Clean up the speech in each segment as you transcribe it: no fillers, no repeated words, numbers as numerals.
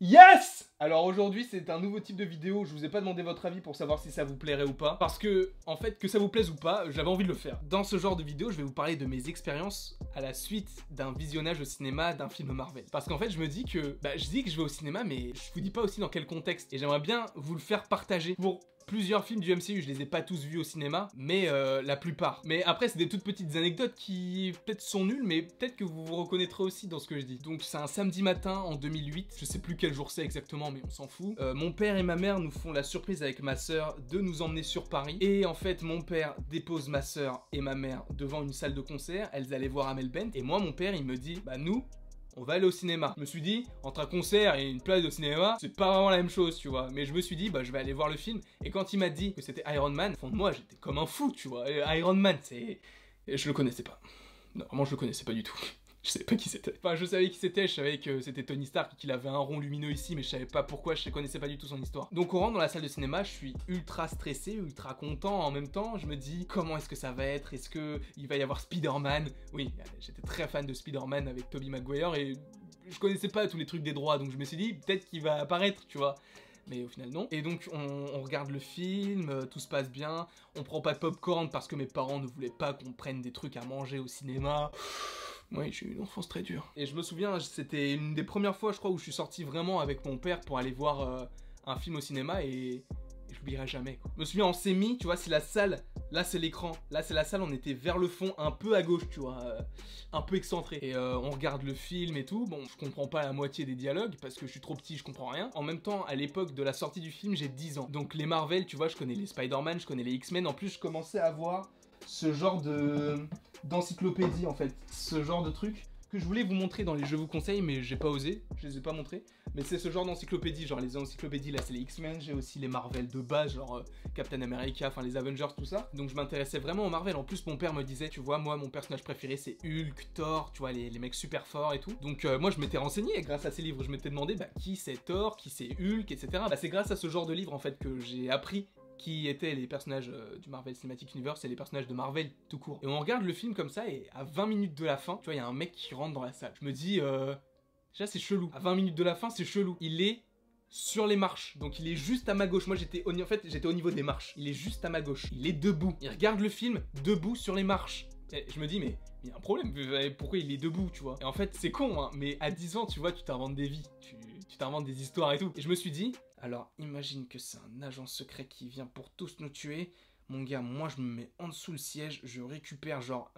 Yes! Alors aujourd'hui c'est un nouveau type de vidéo, je vous ai pas demandé votre avis pour savoir si ça vous plairait ou pas. Parce que, en fait, que ça vous plaise ou pas, j'avais envie de le faire. Dans ce genre de vidéo, je vais vous parler de mes expériences à la suite d'un visionnage au cinéma d'un film Marvel. Parce qu'en fait je me dis que, je dis que je vais au cinéma mais je vous dis pas aussi dans quel contexte. Et j'aimerais bien vous le faire partager pour plusieurs films du MCU, je les ai pas tous vus au cinéma, mais la plupart. Mais après, c'est des toutes petites anecdotes qui peut-être sont nulles, mais peut-être que vous vous reconnaîtrez aussi dans ce que je dis. Donc c'est un samedi matin en 2008, je sais plus quel jour c'est exactement, mais on s'en fout. Mon père et ma mère nous font la surprise avec ma sœur de nous emmener sur Paris. Et en fait, mon père dépose ma sœur et ma mère devant une salle de concert, elles allaient voir Amel Bent, et moi, mon père, il me dit, nous, on va aller au cinéma. Je me suis dit, entre un concert et une place de cinéma, c'est pas vraiment la même chose, tu vois. Mais je me suis dit, je vais aller voir le film. Et quand il m'a dit que c'était Iron Man, au fond de moi, j'étais comme un fou, tu vois. Et Iron Man, c'est... Et je le connaissais pas. Non, vraiment, je le connaissais pas du tout. Je savais pas qui c'était. Enfin, je savais qui c'était, je savais que c'était Tony Stark, qu'il avait un rond lumineux ici, mais je savais pas pourquoi, je connaissais pas du tout son histoire. Donc on rentre dans la salle de cinéma, je suis ultra stressé, ultra content en même temps, je me dis comment est-ce que ça va être, est-ce que il va y avoir Spider-Man? Oui, j'étais très fan de Spider-Man avec Tobey Maguire et je connaissais pas tous les trucs des droits, donc je me suis dit peut-être qu'il va apparaître, tu vois. Mais au final non. Et donc on regarde le film, tout se passe bien, on prend pas de popcorn parce que mes parents ne voulaient pas qu'on prenne des trucs à manger au cinéma. Oui, j'ai eu une enfance très dure. Et je me souviens, c'était une des premières fois, je crois, où je suis sorti vraiment avec mon père pour aller voir un film au cinéma et je l'oublierai jamais, quoi. Je me souviens, on s'est mis, tu vois, c'est la salle, là c'est l'écran, là c'est la salle, on était vers le fond, un peu à gauche, tu vois, un peu excentré. Et on regarde le film et tout, bon, je comprends pas la moitié des dialogues, parce que je suis trop petit, je comprends rien. En même temps, à l'époque de la sortie du film, j'ai 10 ans. Donc les Marvel, tu vois, je connais les Spider-Man, je connais les X-Men, en plus je commençais à voir ce genre d'encyclopédie en fait, ce genre de truc que je voulais vous montrer dans les jeux vous conseille mais j'ai pas osé, je les ai pas montrés, mais c'est ce genre d'encyclopédie, genre les encyclopédies là c'est les X-Men, j'ai aussi les Marvel de base, genre Captain America, enfin les Avengers, tout ça, donc je m'intéressais vraiment aux Marvel. En plus mon père me disait, tu vois, moi mon personnage préféré c'est Hulk, Thor, tu vois, les mecs super forts et tout, donc moi je m'étais renseigné grâce à ces livres, je m'étais demandé qui c'est Thor, qui c'est Hulk, etc. C'est grâce à ce genre de livre en fait que j'ai appris qui étaient les personnages du Marvel Cinematic Universe et les personnages de Marvel tout court. Et on regarde le film comme ça et à 20 minutes de la fin, tu vois, il y a un mec qui rentre dans la salle. Je me dis, déjà c'est chelou. À 20 minutes de la fin, c'est chelou. Il est sur les marches, donc il est juste à ma gauche. Moi j'étais au niveau des marches. Il est juste à ma gauche. Il est debout. Il regarde le film debout sur les marches. Et je me dis, mais il y a un problème, pourquoi il est debout, tu vois. Et en fait, c'est con, hein, mais à 10 ans, tu vois, tu t'inventes des vies, tu t'inventes des histoires et tout. Et je me suis dit, alors imagine que c'est un agent secret qui vient pour tous nous tuer. Mon gars, moi je me mets en dessous le siège, je récupère genre...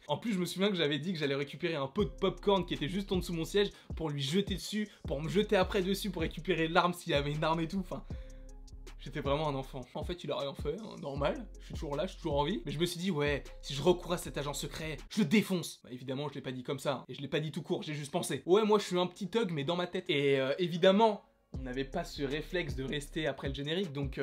En plus je me souviens que j'avais dit que j'allais récupérer un pot de popcorn qui était juste en dessous de mon siège pour lui jeter dessus, pour me jeter après dessus, pour récupérer l'arme s'il y avait une arme et tout, enfin... J'étais vraiment un enfant. En fait, il a rien fait, hein, normal. Je suis toujours là, je suis toujours en vie. Mais je me suis dit, ouais, si je recours à cet agent secret, je le défonce. Évidemment, je l'ai pas dit comme ça. Hein, et je l'ai pas dit tout court, j'ai juste pensé. Ouais, moi, je suis un petit thug, mais dans ma tête. Et évidemment, on n'avait pas ce réflexe de rester après le générique. Donc,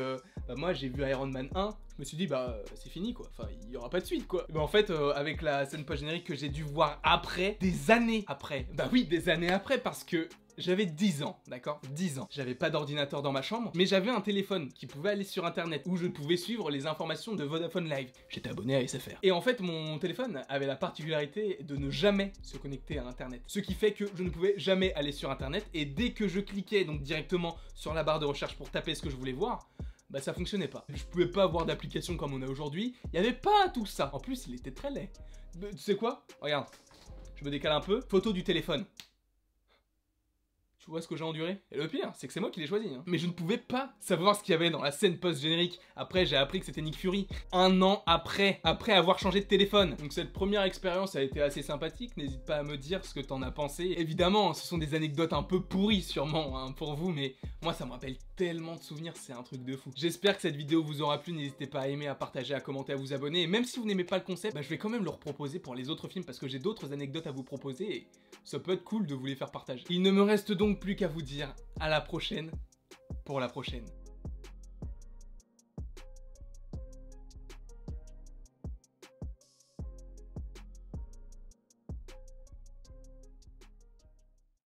moi, j'ai vu Iron Man 1. Je me suis dit, c'est fini, quoi. Enfin, il y aura pas de suite, quoi. En fait, avec la scène post-générique que j'ai dû voir après, des années après. Oui, des années après, parce que... J'avais 10 ans, d'accord? 10 ans. J'avais pas d'ordinateur dans ma chambre, mais j'avais un téléphone qui pouvait aller sur internet, où je pouvais suivre les informations de Vodafone Live. J'étais abonné à SFR. Et en fait, mon téléphone avait la particularité de ne jamais se connecter à internet. Ce qui fait que je ne pouvais jamais aller sur internet, et dès que je cliquais donc directement sur la barre de recherche pour taper ce que je voulais voir, ça fonctionnait pas. Je pouvais pas avoir d'application comme on a aujourd'hui, il y avait pas tout ça. En plus, il était très laid. Tu sais quoi? Regarde, je me décale un peu. Photo du téléphone. Tu vois ce que j'ai enduré? Et le pire, c'est que c'est moi qui l'ai choisi, hein. Mais je ne pouvais pas savoir ce qu'il y avait dans la scène post-générique. Après, j'ai appris que c'était Nick Fury. Un an après avoir changé de téléphone. Donc cette première expérience a été assez sympathique. N'hésite pas à me dire ce que t'en as pensé. Évidemment, ce sont des anecdotes un peu pourries sûrement, hein, pour vous, mais moi ça me rappelle tellement de souvenirs, c'est un truc de fou. J'espère que cette vidéo vous aura plu. N'hésitez pas à aimer, à partager, à commenter, à vous abonner. Et même si vous n'aimez pas le concept, je vais quand même le reproposer pour les autres films parce que j'ai d'autres anecdotes à vous proposer et ça peut être cool de vous les faire partager. Il ne me reste donc plus qu'à vous dire à la prochaine pour la prochaine.